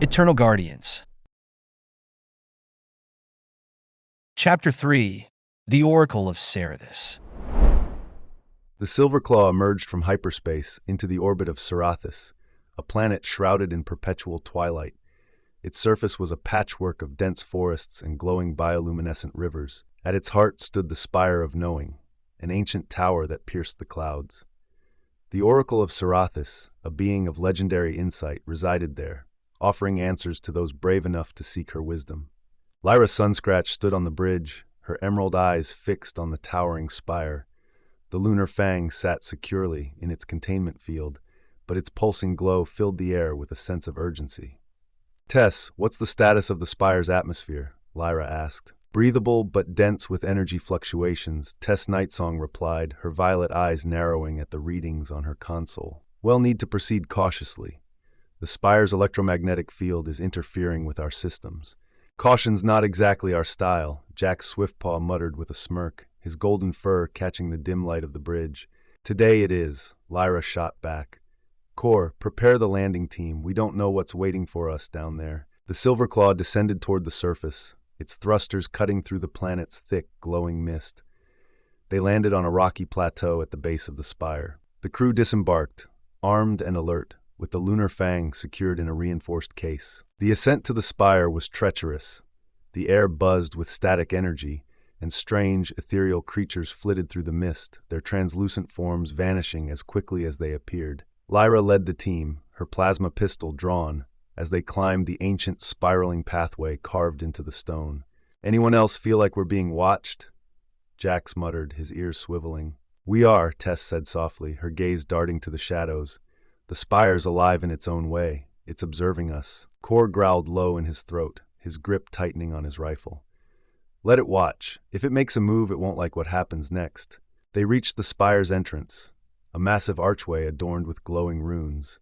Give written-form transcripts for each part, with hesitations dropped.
Eternal Guardians. Chapter 3. The Oracle of Serathis. The Silverclaw emerged from hyperspace into the orbit of Serathis, a planet shrouded in perpetual twilight. Its surface was a patchwork of dense forests and glowing bioluminescent rivers. At its heart stood the Spire of Knowing, an ancient tower that pierced the clouds. The Oracle of Serathis, a being of legendary insight, resided there, offering answers to those brave enough to seek her wisdom. Lyra Sunscratch stood on the bridge, her emerald eyes fixed on the towering spire. The Lunar Fang sat securely in its containment field, but its pulsing glow filled the air with a sense of urgency. "Tess, what's the status of the spire's atmosphere?" Lyra asked. "Breathable but dense with energy fluctuations," Tess Nightsong replied, her violet eyes narrowing at the readings on her console. "We'll need to proceed cautiously. The spire's electromagnetic field is interfering with our systems." "Caution's not exactly our style," Jack Swiftpaw muttered with a smirk, his golden fur catching the dim light of the bridge. "Today it is," Lyra shot back. "Core, prepare the landing team. We don't know what's waiting for us down there." The Silverclaw descended toward the surface, its thrusters cutting through the planet's thick, glowing mist. They landed on a rocky plateau at the base of the spire. The crew disembarked, armed and alert, with the Lunar Fang secured in a reinforced case. The ascent to the spire was treacherous. The air buzzed with static energy, and strange, ethereal creatures flitted through the mist, their translucent forms vanishing as quickly as they appeared. Lyra led the team, her plasma pistol drawn, as they climbed the ancient spiraling pathway carved into the stone. "Anyone else feel like we're being watched?" Jax muttered, his ears swiveling. "We are," Tess said softly, her gaze darting to the shadows. "The spire's alive in its own way. It's observing us." Core growled low in his throat, his grip tightening on his rifle. "Let it watch. If it makes a move, it won't like what happens next." They reached the spire's entrance, a massive archway adorned with glowing runes.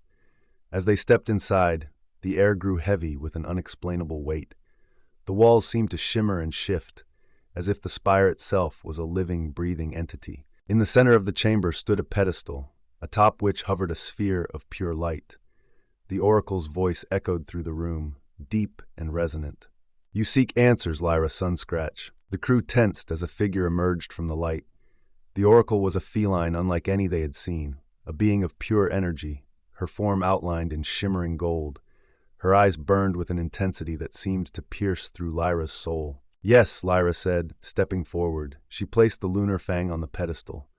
As they stepped inside, the air grew heavy with an unexplainable weight. The walls seemed to shimmer and shift, as if the spire itself was a living, breathing entity. In the center of the chamber stood a pedestal, atop which hovered a sphere of pure light. The oracle's voice echoed through the room, deep and resonant. "You seek answers, Lyra Sunscratch." The crew tensed as a figure emerged from the light. The oracle was a feline unlike any they had seen, a being of pure energy, her form outlined in shimmering gold. Her eyes burned with an intensity that seemed to pierce through Lyra's soul. "Yes," Lyra said, stepping forward. She placed the Lunar Fang on the pedestal.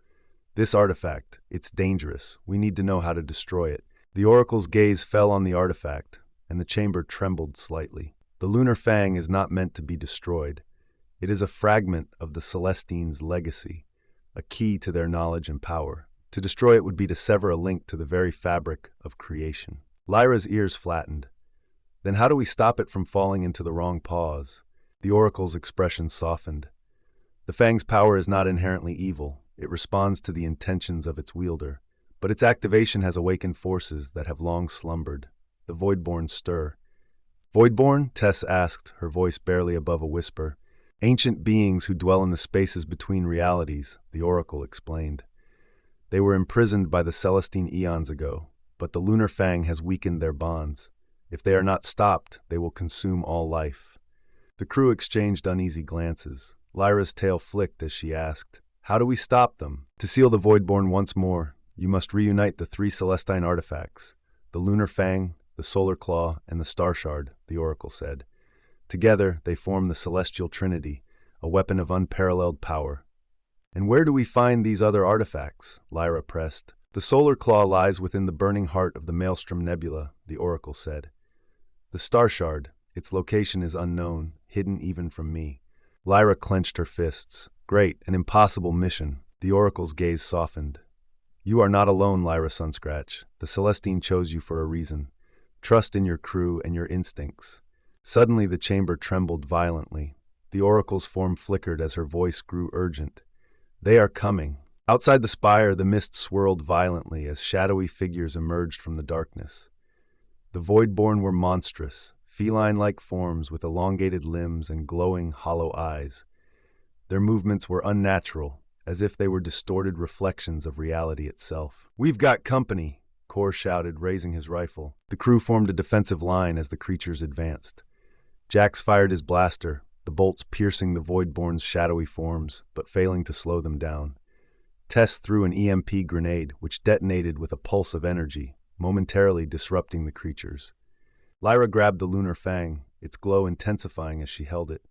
"This artifact, it's dangerous. We need to know how to destroy it." The oracle's gaze fell on the artifact, and the chamber trembled slightly. "The Lunar Fang is not meant to be destroyed. It is a fragment of the Celestine's legacy, a key to their knowledge and power. To destroy it would be to sever a link to the very fabric of creation." Lyra's ears flattened. "Then how do we stop it from falling into the wrong paws?" The oracle's expression softened. "The Fang's power is not inherently evil. It responds to the intentions of its wielder. But its activation has awakened forces that have long slumbered. The Voidborn stir." "Voidborn?" Tess asked, her voice barely above a whisper. "Ancient beings who dwell in the spaces between realities," the oracle explained. "They were imprisoned by the Celestine eons ago, but the Lunar Fang has weakened their bonds. If they are not stopped, they will consume all life." The crew exchanged uneasy glances. Lyra's tail flicked as she asked, "How do we stop them?" "To seal the Voidborn once more, you must reunite the three Celestine artifacts, the Lunar Fang, the Solar Claw, and the Star Shard," the oracle said. "Together, they form the Celestial Trinity, a weapon of unparalleled power." "And where do we find these other artifacts?" Lyra pressed. "The Solar Claw lies within the burning heart of the Maelstrom Nebula," the oracle said. "The Star Shard, its location is unknown, hidden even from me." Lyra clenched her fists. "Great, an impossible mission." The oracle's gaze softened. "You are not alone, Lyra Sunscratch. The Celestine chose you for a reason. Trust in your crew and your instincts." Suddenly the chamber trembled violently. The oracle's form flickered as her voice grew urgent. "They are coming." Outside the spire, the mist swirled violently as shadowy figures emerged from the darkness. The Voidborn were monstrous, feline-like forms with elongated limbs and glowing, hollow eyes. Their movements were unnatural, as if they were distorted reflections of reality itself. "We've got company," Kor shouted, raising his rifle. The crew formed a defensive line as the creatures advanced. Jax fired his blaster, the bolts piercing the Voidborn's shadowy forms, but failing to slow them down. Tess threw an EMP grenade, which detonated with a pulse of energy, momentarily disrupting the creatures. Lyra grabbed the Lunar Fang, its glow intensifying as she held it.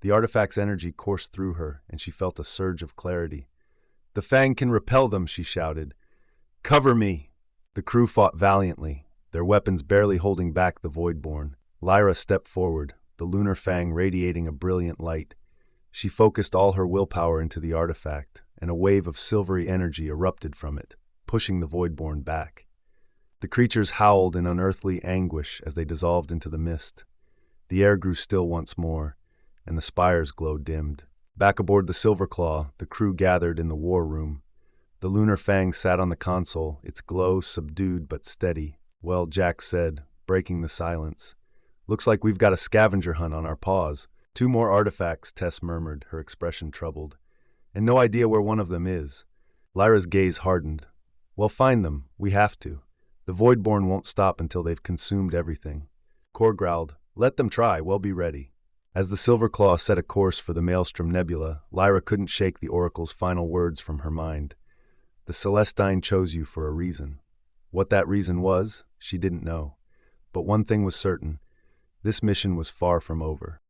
The artifact's energy coursed through her, and she felt a surge of clarity. "The Fang can repel them," she shouted. "Cover me!" The crew fought valiantly, their weapons barely holding back the Voidborn. Lyra stepped forward, the Lunar Fang radiating a brilliant light. She focused all her willpower into the artifact, and a wave of silvery energy erupted from it, pushing the Voidborn back. The creatures howled in unearthly anguish as they dissolved into the mist. The air grew still once more, and the spire's glow dimmed. Back aboard the Silverclaw, the crew gathered in the war room. The Lunar Fang sat on the console, its glow subdued but steady. "Well," Jack said, breaking the silence. "Looks like we've got a scavenger hunt on our paws." "2 more artifacts," Tess murmured, her expression troubled. "And no idea where one of them is." Lyra's gaze hardened. "Well, find them. We have to. The Voidborn won't stop until they've consumed everything." Kor growled, "Let them try. We'll be ready." As the Silverclaw set a course for the Maelstrom Nebula, Lyra couldn't shake the Oracle's final words from her mind. "The Celestine chose you for a reason." What that reason was, she didn't know. But one thing was certain: this mission was far from over.